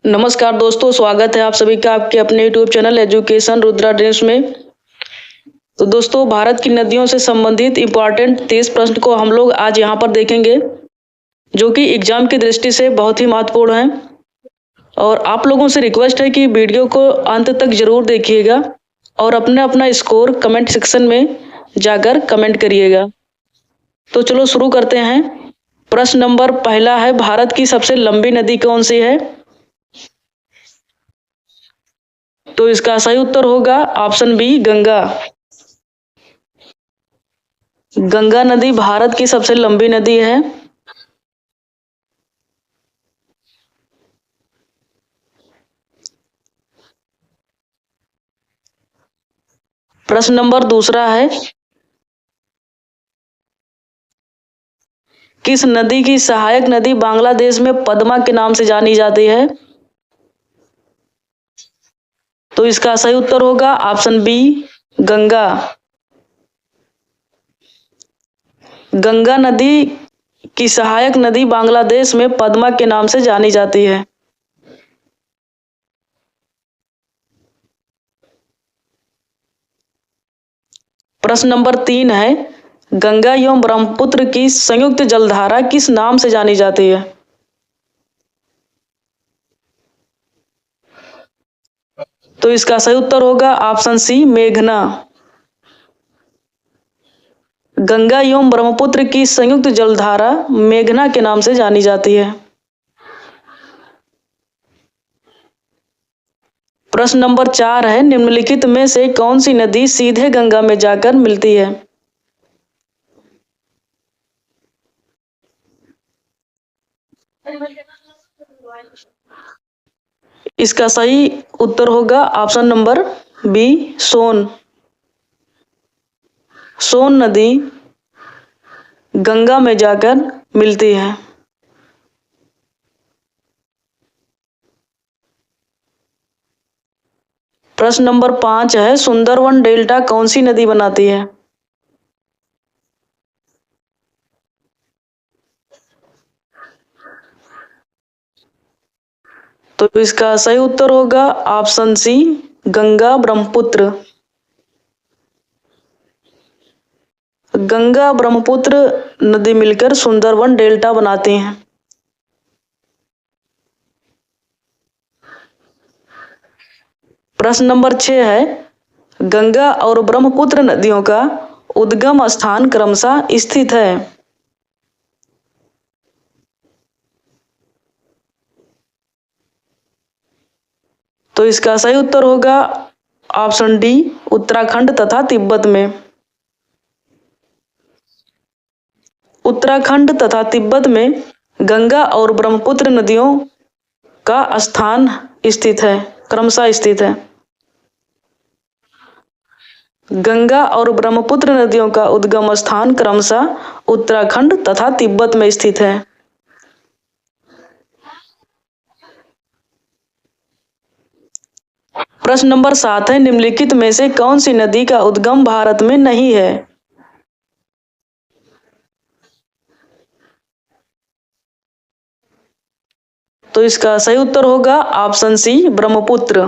नमस्कार दोस्तों, स्वागत है आप सभी का आपके अपने YouTube channel education Rudra dreams में। तो दोस्तों, भारत की नदियों से संबंधित इम्पोर्टेंट 30 प्रश्न को हम लोग आज यहाँ पर देखेंगे, जो कि एग्जाम की दृष्टि से बहुत ही महत्वपूर्ण है। और आप लोगों से रिक्वेस्ट है कि वीडियो को अंत तक जरूर देखिएगा और अपना अपना स्कोर कमेंट सेक्शन में जाकर कमेंट करिएगा। तो चलो शुरू करते हैं। प्रश्न नंबर पहला है, भारत की सबसे लंबी नदी कौन सी है? तो इसका सही उत्तर होगा ऑप्शन बी, गंगा। गंगा नदी भारत की सबसे लंबी नदी है। प्रश्न नंबर दूसरा है, किस नदी की सहायक नदी बांग्लादेश में पद्मा के नाम से जानी जाती है? तो इसका सही उत्तर होगा ऑप्शन बी, गंगा। गंगा नदी की सहायक नदी बांग्लादेश में पद्मा के नाम से जानी जाती है। प्रश्न नंबर 3 है, गंगा एवं ब्रह्मपुत्र की संयुक्त जलधारा किस नाम से जानी जाती है? तो इसका सही उत्तर होगा ऑप्शन सी, मेघना। गंगा एवं ब्रह्मपुत्र की संयुक्त जलधारा मेघना के नाम से जानी जाती है। प्रश्न नंबर 4 है, निम्नलिखित में से कौन सी नदी सीधे गंगा में जाकर मिलती है? इसका सही उत्तर होगा ऑप्शन नंबर बी, सोन। सोन नदी गंगा में जाकर मिलती है। प्रश्न नंबर 5 है, सुंदरवन डेल्टा कौन सी नदी बनाती है? तो इसका सही उत्तर होगा ऑप्शन सी, गंगा ब्रह्मपुत्र। गंगा ब्रह्मपुत्र नदी मिलकर सुंदरवन डेल्टा बनाती हैं। प्रश्न नंबर 6 है, गंगा और ब्रह्मपुत्र नदियों का उद्गम स्थान क्रमशः स्थित है। तो इसका सही उत्तर होगा ऑप्शन डी, उत्तराखंड तथा तिब्बत में। उत्तराखंड तथा तिब्बत में गंगा और ब्रह्मपुत्र नदियों का स्थान स्थित है, क्रमशः स्थित है। गंगा और ब्रह्मपुत्र नदियों का उद्गम स्थान क्रमशः उत्तराखंड तथा तिब्बत में स्थित है। प्रश्न नंबर 7 है, निम्नलिखित में से कौन सी नदी का उद्गम भारत में नहीं है? तो इसका सही उत्तर होगा ऑप्शन सी, ब्रह्मपुत्र।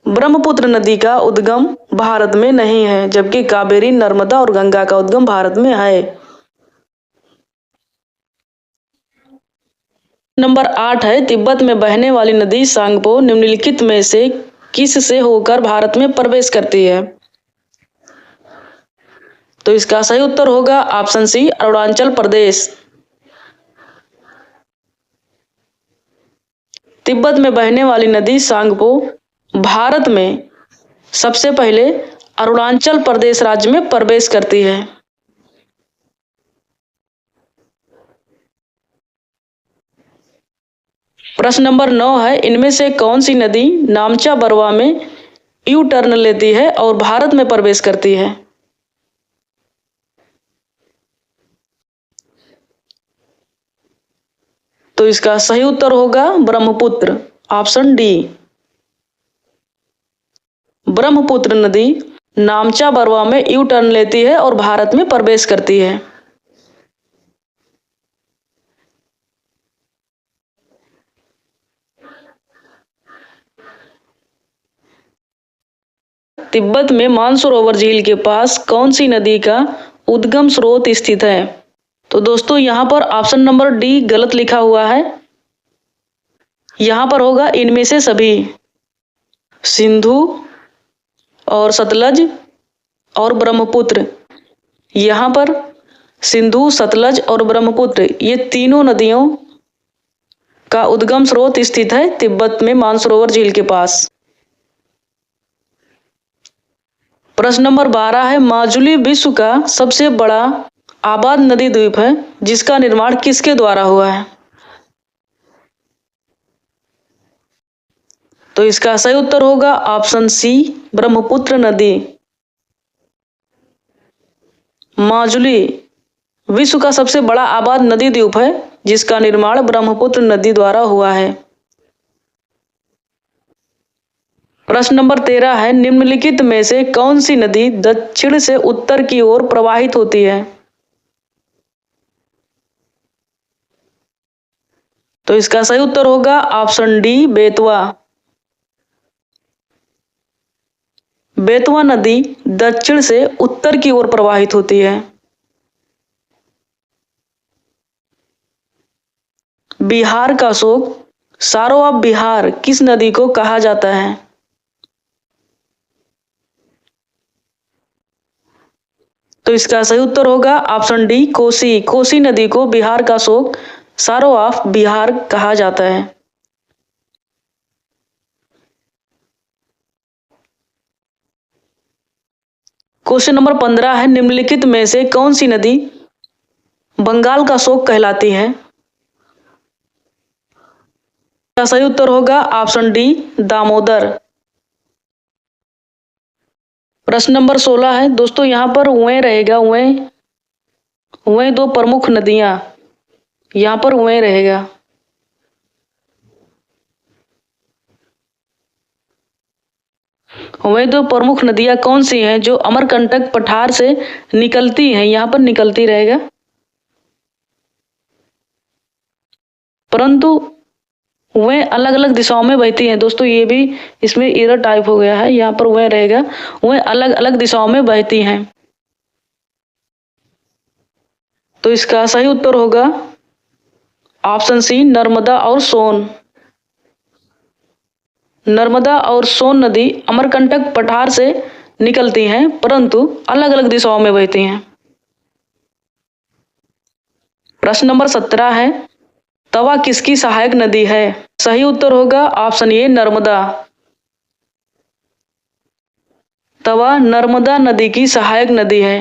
ब्रह्मपुत्र नदी का उद्गम भारत में नहीं है, जबकि कावेरी, नर्मदा और गंगा का उद्गम भारत में है। नंबर 8 है, तिब्बत में बहने वाली नदी सांगपो निम्नलिखित में से किस से होकर भारत में प्रवेश करती है? तो इसका सही उत्तर होगा ऑप्शन सी, अरुणाचल प्रदेश। तिब्बत में बहने वाली नदी सांगपो भारत में सबसे पहले अरुणाचल प्रदेश राज्य में प्रवेश करती है। प्रश्न नंबर 9 है, इनमें से कौन सी नदी नामचा बरवा में यू टर्न लेती है और भारत में प्रवेश करती है? तो इसका सही उत्तर होगा ब्रह्मपुत्र, ऑप्शन डी। ब्रह्मपुत्र नदी नामचा बरवा में यू टर्न लेती है और भारत में प्रवेश करती है। तिब्बत में मानसरोवर झील के पास कौन सी नदी का उद्गम स्रोत स्थित है? तो दोस्तों यहाँ पर ऑप्शन नंबर डी गलत लिखा हुआ है। यहाँ पर होगा इनमें से सभी, सिंधु और सतलज और ब्रह्मपुत्र। यहाँ पर सिंधु, सतलज और ब्रह्मपुत्र ये तीनों नदियों का उद्गम स्रोत स्थित है तिब्बत में मानसरोवर झील के पास। प्रश्न नंबर 12 है, माजुली विश्व का सबसे बड़ा आबाद नदी द्वीप है जिसका निर्माण किसके द्वारा हुआ है? तो इसका सही उत्तर होगा ऑप्शन सी, ब्रह्मपुत्र नदी। माजुली विश्व का सबसे बड़ा आबाद नदी द्वीप है जिसका निर्माण ब्रह्मपुत्र नदी द्वारा हुआ है। प्रश्न नंबर 13 है, निम्नलिखित में से कौन सी नदी दक्षिण से उत्तर की ओर प्रवाहित होती है? तो इसका सही उत्तर होगा ऑप्शन डी, बेतवा। बेतवा नदी दक्षिण से उत्तर की ओर प्रवाहित होती है। बिहार का अशोक, सारो ऑफ बिहार किस नदी को कहा जाता है? तो इसका सही उत्तर होगा ऑप्शन डी, कोसी। कोसी नदी को बिहार का अशोक, सारो ऑफ बिहार कहा जाता है। क्वेश्चन नंबर 15 है, निम्नलिखित में से कौन सी नदी बंगाल का अशोक कहलाती है? इसका सही उत्तर होगा ऑप्शन डी, दामोदर। प्रश्न नंबर 16 है दोस्तों, यहाँ पर उए रहेगा, उए दो प्रमुख नदियां, यहाँ पर उए रहेगा। वह दो प्रमुख नदियां कौन सी हैं जो अमरकंटक पठार से निकलती हैं? यहाँ पर निकलती रहेगा, परंतु वह अलग अलग दिशाओं में बहती हैं। दोस्तों ये भी इसमें एरर टाइप हो गया है, यहाँ पर वह रहेगा, वह अलग अलग दिशाओं में बहती हैं। तो इसका सही उत्तर होगा ऑप्शन सी, नर्मदा और सोन। नर्मदा और सोन नदी अमरकंटक पठार से निकलती हैं परंतु अलग अलग दिशाओं में बहती हैं। प्रश्न नंबर 17 है, तवा किसकी सहायक नदी है? सही उत्तर होगा ऑप्शन ए, नर्मदा। तवा नर्मदा नदी की सहायक नदी है।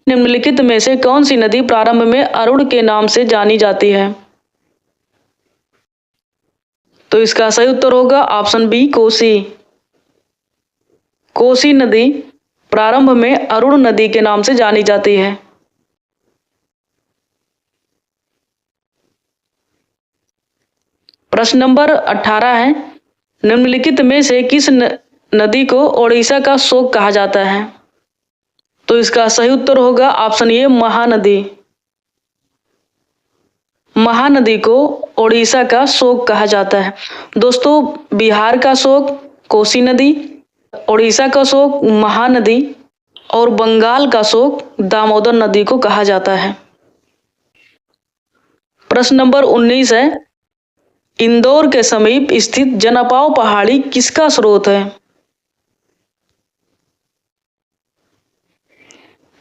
निम्नलिखित में से कौन सी नदी प्रारंभ में अरुण के नाम से जानी जाती है? तो इसका सही उत्तर होगा ऑप्शन बी, कोसी। कोसी नदी प्रारंभ में अरुण नदी के नाम से जानी जाती है। प्रश्न नंबर 18 है, निम्नलिखित में से किस नदी को ओडिशा का शोक कहा जाता है? तो इसका सही उत्तर होगा ऑप्शन ए, महानदी। महानदी को ओडिशा का शोक कहा जाता है। दोस्तों बिहार का शोक कोसी नदी, ओडिशा का शोक महानदी और बंगाल का शोक दामोदर नदी को कहा जाता है। प्रश्न नंबर 19 है, इंदौर के समीप स्थित जनापाव पहाड़ी किसका स्रोत है?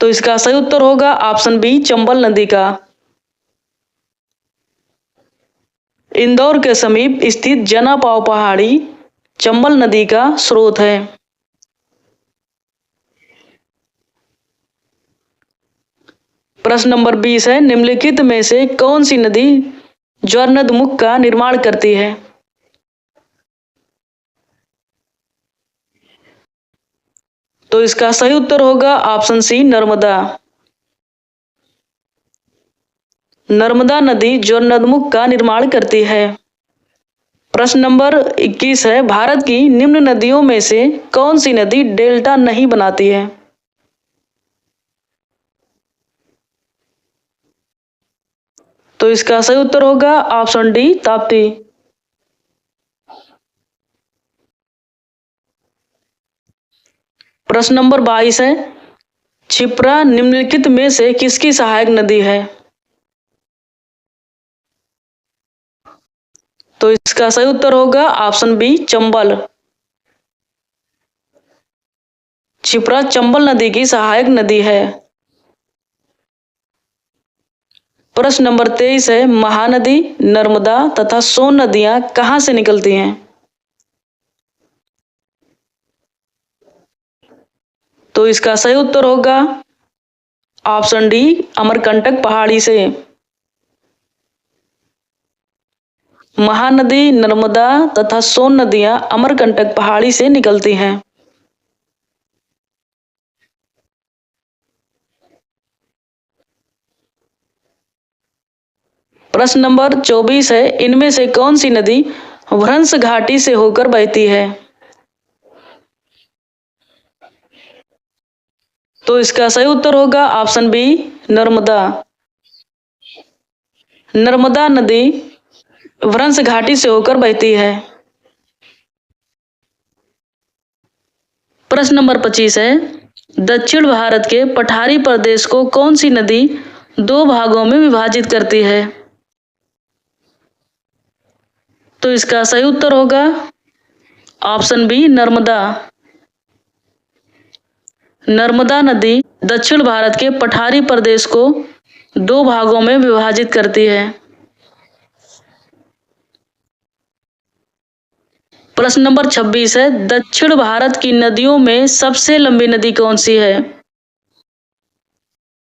तो इसका सही उत्तर होगा ऑप्शन बी, चंबल नदी का। इंदौर के समीप स्थित जनापाव पहाड़ी चंबल नदी का स्रोत है। प्रश्न नंबर 20 है, निम्नलिखित में से कौन सी नदी ज्वारनदमुख का निर्माण करती है? तो इसका सही उत्तर होगा ऑप्शन सी, नर्मदा। नर्मदा नदी ज्वारनदमुख का निर्माण करती है। प्रश्न नंबर 21 है, भारत की निम्न नदियों में से कौन सी नदी डेल्टा नहीं बनाती है? तो इसका सही उत्तर होगा ऑप्शन डी, ताप्ती। प्रश्न नंबर 22 है, क्षिप्रा निम्नलिखित में से किसकी सहायक नदी है? तो इसका सही उत्तर होगा ऑप्शन बी, चंबल। क्षिप्रा चंबल नदी की सहायक नदी है। प्रश्न नंबर 23 है, महानदी, नर्मदा तथा सोन नदियां कहां से निकलती हैं? तो इसका सही उत्तर होगा ऑप्शन डी, अमरकंटक पहाड़ी से। महानदी, नर्मदा तथा सोन नदियां अमरकंटक पहाड़ी से निकलती हैं। प्रश्न नंबर 24 है, इनमें से कौन सी नदी भ्रंश घाटी से होकर बहती है? तो इसका सही उत्तर होगा ऑप्शन बी, नर्मदा। नर्मदा नदी भ्रंश घाटी से होकर बहती है। प्रश्न नंबर 25 है, दक्षिण भारत के पठारी प्रदेश को कौन सी नदी दो भागों में विभाजित करती है? तो इसका सही उत्तर होगा ऑप्शन बी, नर्मदा। नर्मदा नदी दक्षिण भारत के पठारी प्रदेश को दो भागों में विभाजित करती है। प्रश्न नंबर 26 है, दक्षिण भारत की नदियों में सबसे लंबी नदी कौन सी है?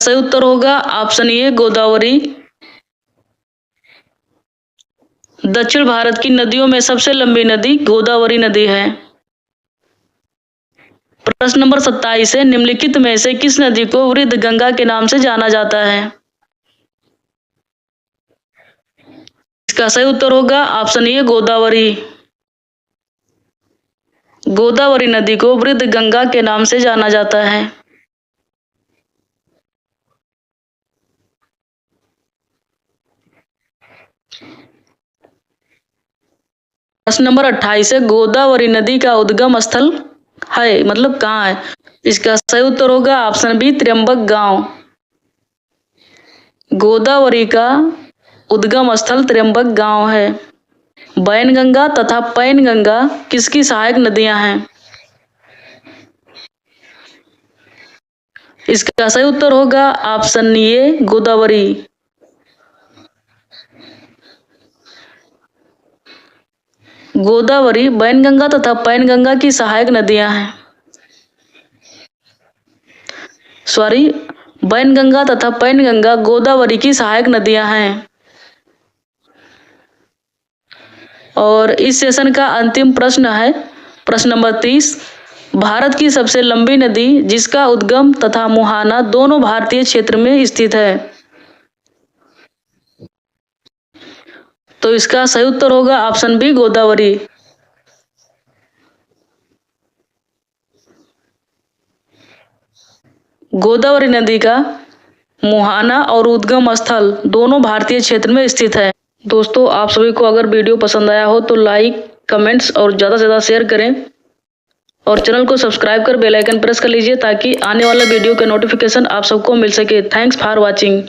सही उत्तर होगा ऑप्शन ए, गोदावरी। दक्षिण भारत की नदियों में सबसे लंबी नदी गोदावरी नदी है। प्रश्न नंबर 27 है, निम्नलिखित में से किस नदी को वृद्ध गंगा के नाम से जाना जाता है? इसका सही उत्तर होगा ऑप्शन ए, गोदावरी। गोदावरी नदी को वृद्ध गंगा के नाम से जाना जाता है। प्रश्न नंबर 28 है, गोदावरी नदी का उद्गम स्थल है, मतलब कहाँ है? इसका सही उत्तर होगा ऑप्शन बी, त्र्यंबक गांव। गोदावरी का उद्गम स्थल त्र्यंबक गांव है। वैनगंगा तथा पैनगंगा किसकी सहायक नदियां हैं? इसका सही उत्तर होगा ऑप्शन ए, गोदावरी। गोदावरी वैनगंगा तथा पैनगंगा की सहायक नदियां हैं। वैनगंगा तथा पैनगंगा गोदावरी की सहायक नदियां हैं। और इस सेशन का अंतिम प्रश्न है प्रश्न नंबर 30, भारत की सबसे लंबी नदी जिसका उद्गम तथा मुहाना दोनों भारतीय क्षेत्र में स्थित है। तो इसका सही उत्तर होगा ऑप्शन बी, गोदावरी। गोदावरी नदी का मुहाना और उद्गम स्थल दोनों भारतीय क्षेत्र में स्थित है। दोस्तों, आप सभी को अगर वीडियो पसंद आया हो तो लाइक, कमेंट्स और ज़्यादा से ज़्यादा शेयर करें और चैनल को सब्सक्राइब कर बेल आइकन प्रेस कर लीजिए ताकि आने वाला वीडियो का नोटिफिकेशन आप सबको मिल सके। Thanks for watching.